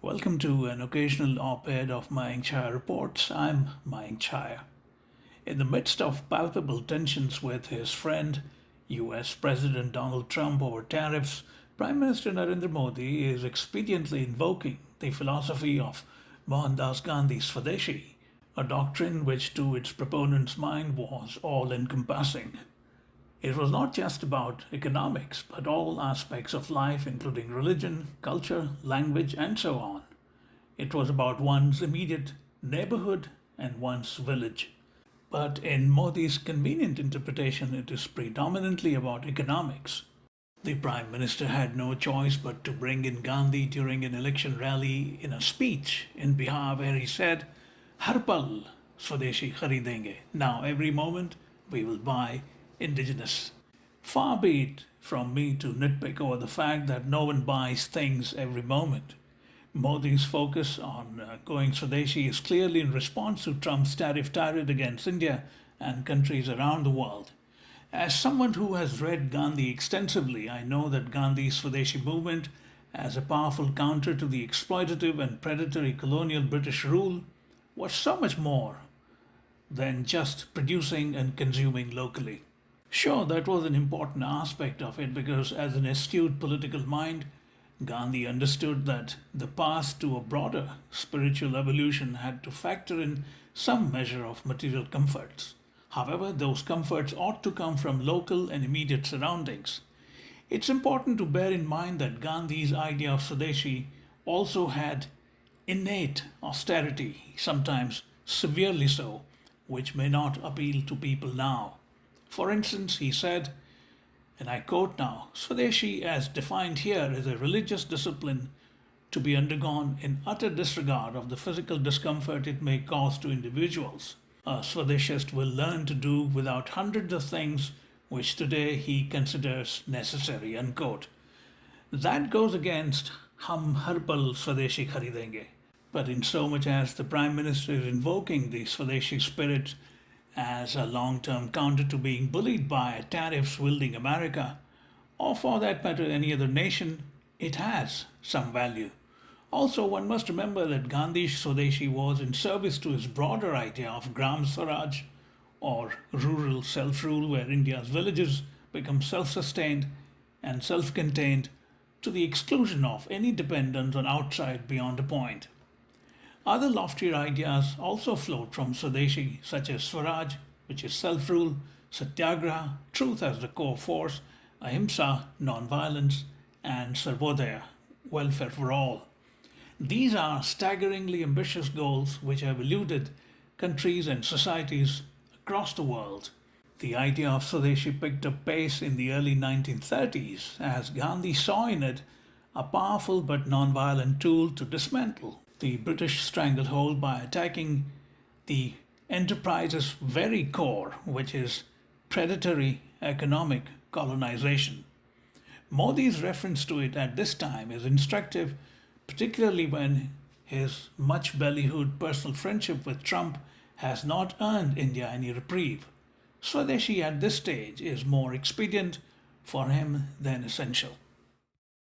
Welcome to an occasional op-ed of Mayank Chaya Reports. I'm Mayank Chaya. In the midst of palpable tensions with his friend, US President Donald Trump over tariffs, Prime Minister Narendra Modi is expediently invoking the philosophy of Mohandas Gandhi's Swadeshi, a doctrine which to its proponent's mind was all-encompassing. It was not just about economics, but all aspects of life, including religion, culture, language, and so on. It was about one's immediate neighborhood and one's village. But in Modi's convenient interpretation, it is predominantly about economics. The Prime Minister had no choice but to bring in Gandhi during an election rally in a speech in Bihar where he said, "Har pal Swadeshi kharidenge." Now, every moment we will buy indigenous. Far be it from me to nitpick over the fact that no one buys things every moment. Modi's focus on going Swadeshi is clearly in response to Trump's tariff tirade against India and countries around the world. As someone who has read Gandhi extensively, I know that Gandhi's Swadeshi movement, as a powerful counter to the exploitative and predatory colonial British rule, was so much more than just producing and consuming locally. Sure, that was an important aspect of it because, as an astute political mind, Gandhi understood that the path to a broader spiritual evolution had to factor in some measure of material comforts. However, those comforts ought to come from local and immediate surroundings. It's important to bear in mind that Gandhi's idea of Swadeshi also had innate austerity, sometimes severely so, which may not appeal to people now. For instance, he said, and I quote now, "Swadeshi, as defined here, is a religious discipline to be undergone in utter disregard of the physical discomfort it may cause to individuals. A Swadeshist will learn to do without hundreds of things which today he considers necessary." Unquote. That goes against "Hum har pal Swadeshi kharidenge." But in so much as the Prime Minister is invoking the Swadeshi spirit as a long-term counter to being bullied by a tariffs-wielding America, or for that matter any other nation, it has some value. Also, one must remember that Gandhi's Swadeshi was in service to his broader idea of Gram Swaraj, or rural self-rule, where India's villages become self-sustained and self-contained to the exclusion of any dependence on outside beyond a point. Other loftier ideas also flowed from Swadeshi, such as Swaraj, which is self-rule, Satyagraha, truth as the core force, Ahimsa, non-violence, and Sarvodaya, welfare for all. These are staggeringly ambitious goals which have eluded countries and societies across the world. The idea of Swadeshi picked up pace in the early 1930s as Gandhi saw in it a powerful but non-violent tool to dismantle the British stranglehold by attacking the enterprise's very core, which is predatory economic colonization. Modi's reference to it at this time is instructive, particularly when his much ballyhooed personal friendship with Trump has not earned India any reprieve. Swadeshi at this stage is more expedient for him than essential.